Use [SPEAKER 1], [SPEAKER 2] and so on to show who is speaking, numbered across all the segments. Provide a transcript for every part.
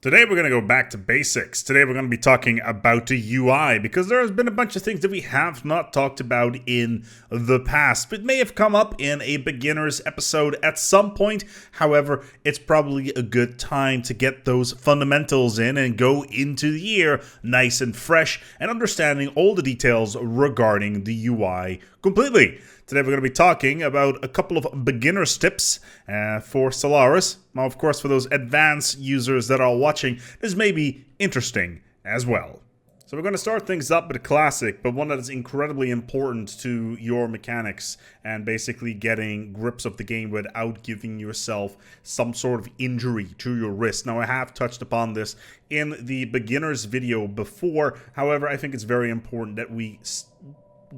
[SPEAKER 1] Today we're going to go back to basics. Today we're going to be talking about the UI because there has been a bunch of things that we have not talked about in the past. It may have come up in a beginner's episode at some point. However, it's probably a good time to get those fundamentals in and go into the year nice and fresh and understanding all the details regarding the UI completely. Today we're going to be talking about a couple of beginner's tips for Stellaris. Now, of course, for those advanced users that are watching, this may be interesting as well. So we're going to start things up with a classic, but one that is incredibly important to your mechanics and basically getting grips of the game without giving yourself some sort of injury to your wrist. Now, I have touched upon this in the beginner's video before. However, I think it's very important that we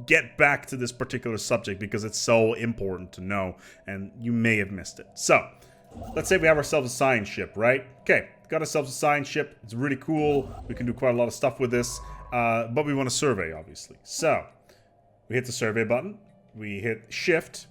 [SPEAKER 1] get back to this particular subject because it's so important to know and you may have missed it. So let's say we have ourselves a science ship, right? Okay, got ourselves a science ship. It's really cool. We can do quite a lot of stuff with this, but we want to survey, obviously. So we hit the survey button. We hit shift.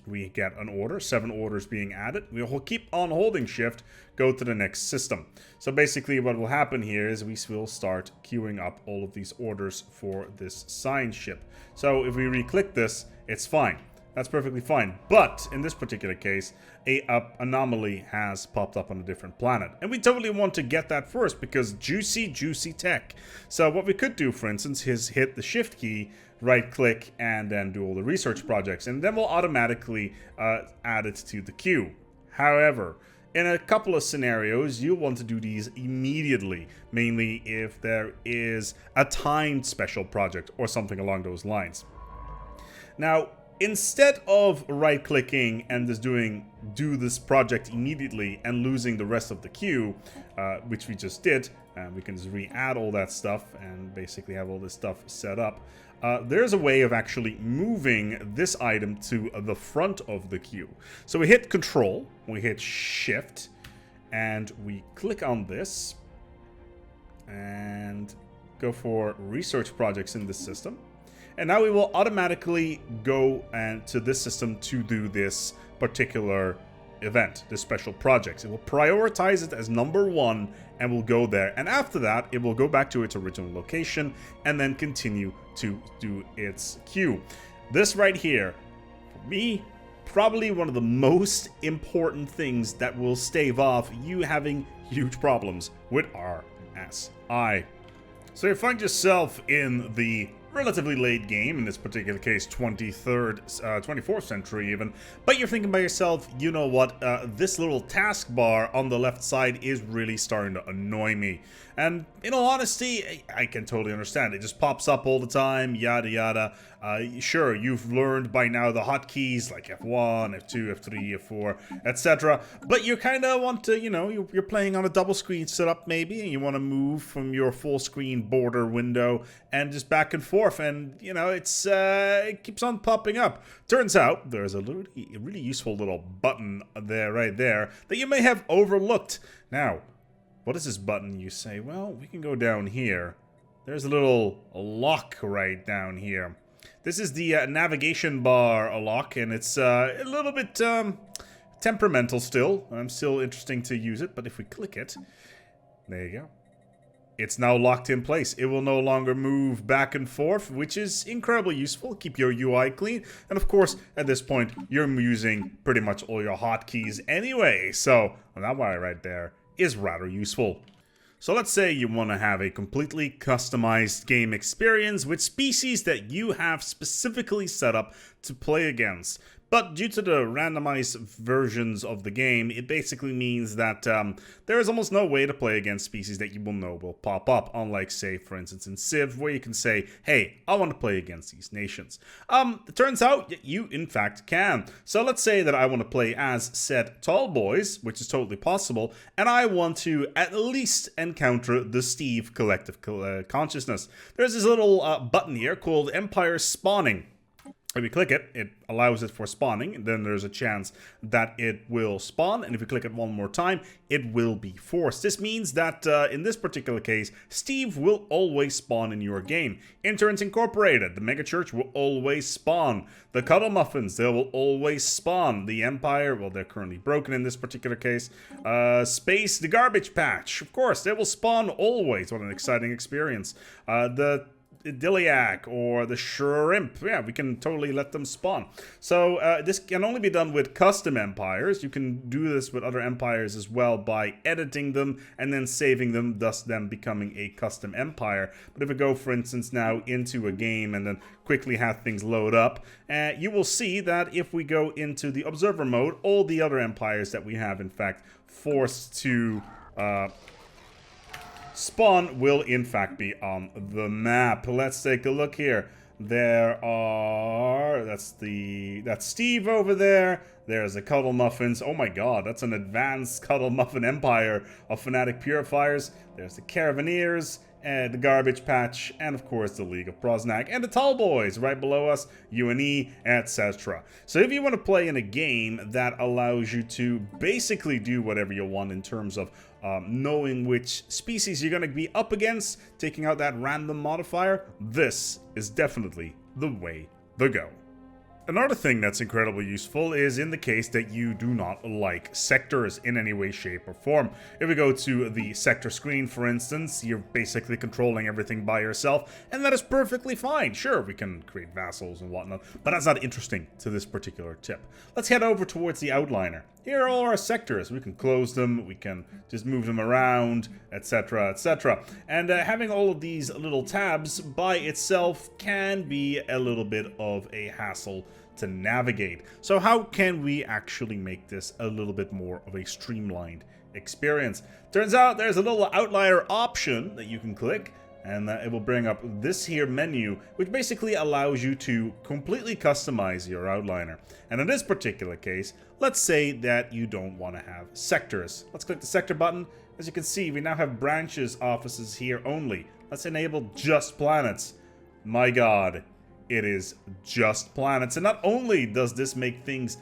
[SPEAKER 1] We get an order, 7 orders being added. We will keep on holding shift, go to the next system. So basically what will happen here is we will start queuing up all of these orders for this science ship. So if we re-click this, it's fine. That's perfectly fine. But in this particular case, a anomaly has popped up on a different planet. And we totally want to get that first because juicy tech. So what we could do, for instance, is hit the shift key, right click, and then do all the research projects. And then we'll automatically add it to the queue. However, in a couple of scenarios, you'll want to do these immediately, mainly if there is a timed special project or something along those lines. Now, instead of right-clicking and just do this project immediately and losing the rest of the queue, which we just did, we can just re-add all that stuff and basically have all this stuff set up. There's a way of actually moving this item to the front of the queue. So we hit Control, we hit Shift, and we click on this and go for research projects in this system. And now we will automatically go to this system to do this particular event, this special project. It will prioritize it as number 1 and will go there. And after that, it will go back to its original location and then continue to do its queue. This right here, for me, probably one of the most important things that will stave off you having huge problems with RSI. So you find yourself in the relatively late game, in this particular case 24th century even, but you're thinking by yourself, you know what, this little taskbar on the left side is really starting to annoy me. And in all honesty, I can totally understand. It just pops up all the time, yada yada. Sure, you've learned by now the hotkeys like F1, F2, F3, F4, etc. But you kind of want to, you're playing on a double screen setup maybe, and you want to move from your full screen border window and just back and forth. And, it keeps on popping up. Turns out there's a really useful little button there, right there, that you may have overlooked. Now, what is this button, you say? Well, we can go down here. There's a little lock right down here. This is the navigation bar lock, and it's a little bit temperamental still. I'm still interesting to use it, but if we click it, there you go. It's now locked in place. It will no longer move back and forth, which is incredibly useful. Keep your UI clean. And of course, at this point, you're using pretty much all your hotkeys anyway. So that wire right there is rather useful. So let's say you want to have a completely customized game experience with species that you have specifically set up to play against. But due to the randomized versions of the game, it basically means that there is almost no way to play against species that you will know will pop up. Unlike, say, for instance, in Civ, where you can say, hey, I want to play against these nations. It turns out you, in fact, can. So let's say that I want to play as said tall boys, which is totally possible, and I want to at least encounter the Steve collective consciousness. There's this little button here called Empire Spawning. If you click it, it allows it for spawning, and then there's a chance that it will spawn, and if you click it one more time, it will be forced. This means that, in this particular case, Steve will always spawn in your game. Interns Incorporated, the Mega Church will always spawn. The Cuddle Muffins, they will always spawn. The Empire, well, they're currently broken in this particular case. Space, the Garbage Patch, of course, they will spawn always. What an exciting experience. The Diliac or the Shrimp, yeah, we can totally let them spawn. So this can only be done with custom empires. You can do this with other empires as well by editing them and then saving them, thus them becoming a custom empire. But if we go, for instance, now into a game and then quickly have things load up, you will see that if we go into the observer mode, all the other empires that we have, in fact, forced to spawn will in fact be on the map. Let's take a look here. There are, that's Steve over there. There's the Cuddle Muffins. Oh my god, that's an advanced Cuddle Muffin empire of Fanatic Purifiers. There's the Caravanneers, and the Garbage Patch, and of course the League of Prosnac, and the Tall Boys right below us, UNE, etc. So if you want to play in a game that allows you to basically do whatever you want in terms of knowing which species you're going to be up against, taking out that random modifier, this is definitely the way to go. Another thing that's incredibly useful is in the case that you do not like sectors in any way, shape, or form. If we go to the sector screen, for instance, you're basically controlling everything by yourself, and that is perfectly fine. Sure, we can create vassals and whatnot, but that's not interesting to this particular tip. Let's head over towards the outliner. Here are all our sectors. We can close them, we can just move them around, etc., etc. And having all of these little tabs by itself can be a little bit of a hassle to navigate. So how can we actually make this a little bit more of a streamlined experience? Turns out there's a little outliner option that you can click, and it will bring up this here menu, which basically allows you to completely customize your outliner. And in this particular case, let's say that you don't want to have sectors. Let's click the sector button. As you can see, we now have branches offices here only. Let's enable just planets. My god, it is just planets. And not only does this make things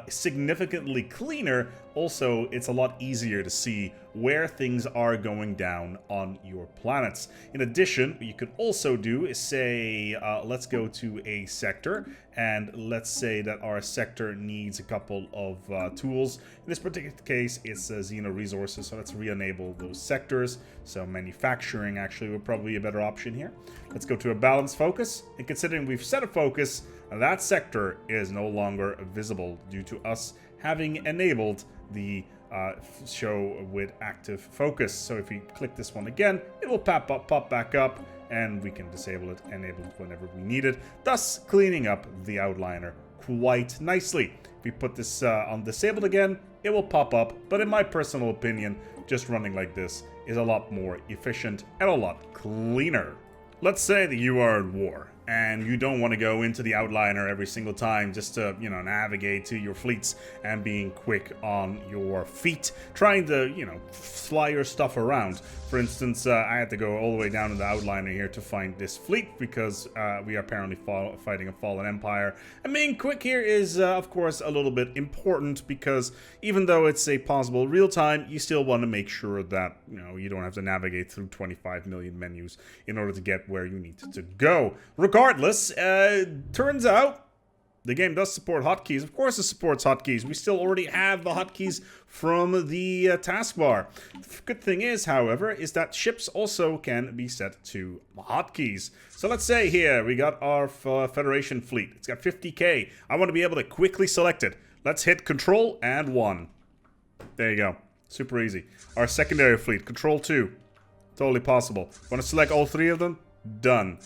[SPEAKER 1] significantly cleaner, also it's a lot easier to see where things are going down on your planets. In addition, what you could also do is say, let's go to a sector, and let's say that our sector needs a couple of tools. In this particular case, it's Xeno resources, so let's re-enable those sectors. So manufacturing actually would probably be a better option here. Let's go to a balanced focus, and considering we've set a focus, that sector is no longer visible due to us having enabled the show with active focus. So if we click this one again, it will pop back up, and we can disable it, enable it whenever we need it, thus cleaning up the outliner quite nicely. If we put this on disabled again, it will pop up, but in my personal opinion, just running like this is a lot more efficient and a lot cleaner. Let's say that you are at war, and you don't want to go into the outliner every single time just to, navigate to your fleets and being quick on your feet, trying to, fly your stuff around. For instance, I had to go all the way down to the outliner here to find this fleet because we are apparently fighting a fallen empire. And being quick here is, of course, a little bit important because even though it's a possible real time, you still want to make sure that, you don't have to navigate through 25 million menus in order to get where you need to go. Regardless, turns out the game does support hotkeys. Of course it supports hotkeys. We still already have the hotkeys from the taskbar. The good thing is, however, is that ships also can be set to hotkeys. So let's say here we got our Federation fleet. It's got 50k. I want to be able to quickly select it. Let's hit Control and 1. There you go. Super easy. Our secondary fleet, Control 2. Totally possible. Want to select all 3 of them? Done.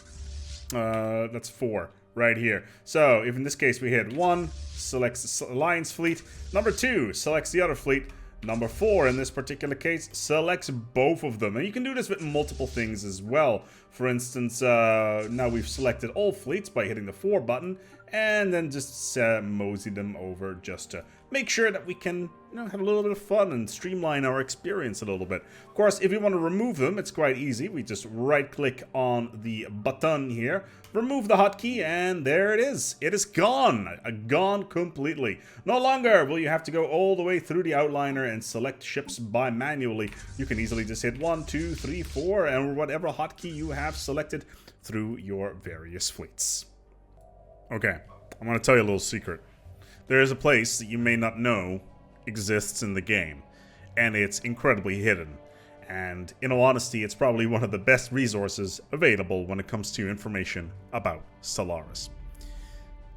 [SPEAKER 1] That's 4 right here. So if in this case we hit 1, selects the Alliance fleet. Number 2 selects the other fleet. Number 4 in this particular case selects both of them. And you can do this with multiple things as well. For instance, now we've selected all fleets by hitting the 4 button, and then just mosey them over just to make sure that we can have a little bit of fun and streamline our experience a little bit. Of course, if you want to remove them, it's quite easy. We just right-click on the button here, remove the hotkey, and there it is. It is gone. Gone completely. No longer will you have to go all the way through the outliner and select ships by manually. You can easily just hit 1, 2, 3, 4, and whatever hotkey you have selected through your various fleets. Okay, I'm going to tell you a little secret. There is a place that you may not know exists in the game, and it's incredibly hidden. And in all honesty, it's probably one of the best resources available when it comes to information about Stellaris.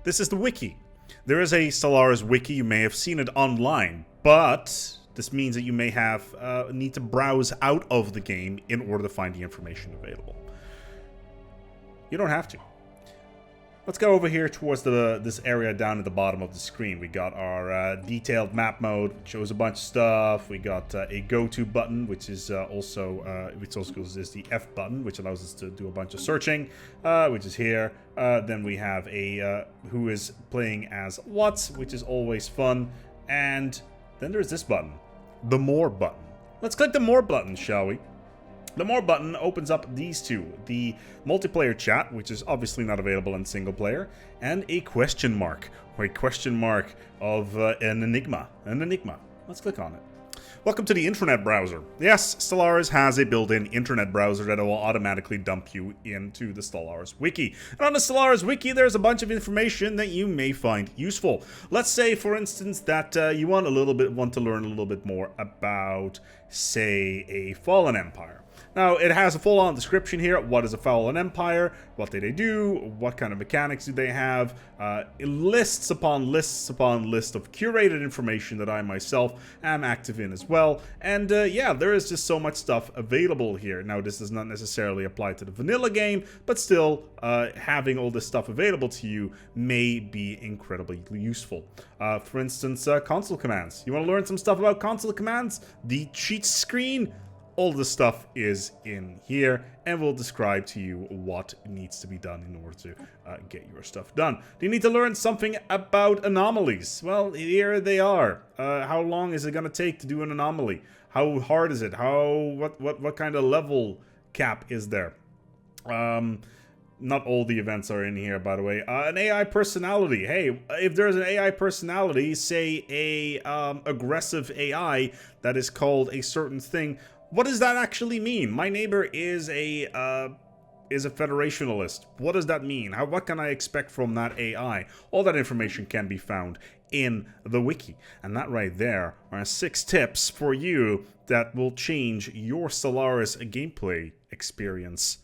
[SPEAKER 1] This is the Wiki. There is a Stellaris Wiki. You may have seen it online, but this means that you may have need to browse out of the game in order to find the information available. You don't have to. Let's go over here towards this area down at the bottom of the screen. We got our detailed map mode, which shows a bunch of stuff. We got a go-to button, which is also is the F button, which allows us to do a bunch of searching, which is here. Then we have a who is playing as what, which is always fun. And then there's this button, the more button. Let's click the more button, shall we? The more button opens up these two, the multiplayer chat, which is obviously not available in single player, and a question mark, or a question mark of an enigma. Let's click on it. Welcome to the internet browser. Yes, Stellaris has a built-in internet browser that will automatically dump you into the Stellaris Wiki. And on the Stellaris Wiki, there's a bunch of information that you may find useful. Let's say, for instance, that you want to learn a little bit more about, say, a fallen empire. Now, it has a full-on description here. What is a fallen empire? What do they do? What kind of mechanics do they have? Lists upon lists upon lists of curated information that I myself am active in as well. And yeah, there is just so much stuff available here. Now, this does not necessarily apply to the vanilla game, but still, having all this stuff available to you may be incredibly useful. For instance, console commands. You want to learn some stuff about console commands? The cheat screen? All the stuff is in here, and we'll describe to you what needs to be done in order to get your stuff done. Do you need to learn something about anomalies? Well, here they are. How long is it going to take to do an anomaly? How hard is it? What kind of level cap is there? Not all the events are in here, by the way. An AI personality. Hey, if there's an AI personality, say a aggressive AI that is called a certain thing, what does that actually mean? My neighbor is a federationalist. What does that mean? What can I expect from that AI? All that information can be found in the wiki. And that right there are 6 tips for you that will change your Stellaris gameplay experience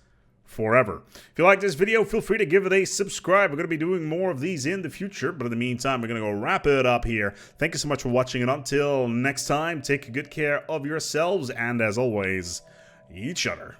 [SPEAKER 1] forever. If you like this video, feel free to give it a subscribe. We're going to be doing more of these in the future, but in the meantime, we're going to go wrap it up here. Thank you so much for watching, and until next time, take good care of yourselves, and as always, each other.